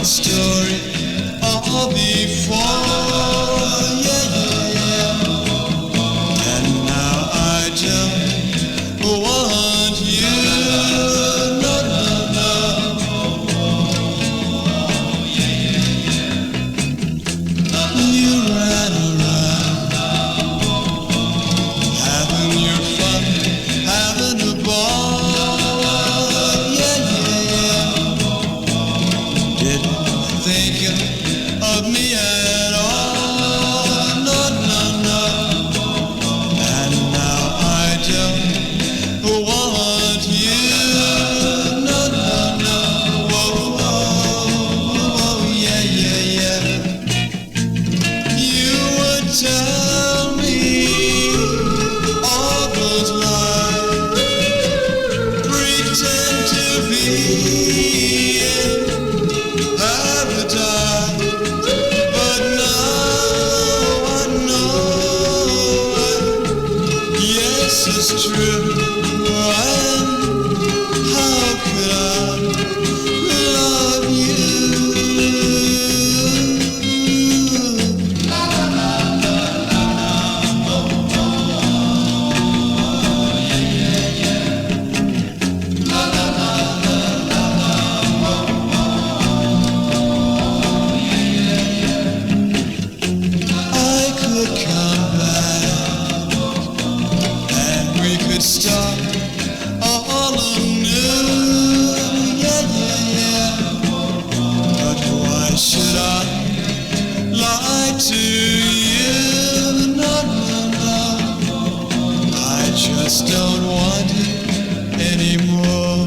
Story all before, yeah, yeah, yeah. And now I don't want you, no, no, no. You ran around, having your fun, having a ball, yeah, yeah, yeah. Didn't think of me at all, no, no, no. And now I don't want you, no, no, no. Whoa, whoa, whoa, yeah, yeah, yeah. You would tell me all those lies, pretend to be paradise, but now I know, yes, it's true. And how could I love you? Start all anew, yeah, yeah, yeah. But why should I lie to you? No, no, no. I just don't want it anymore.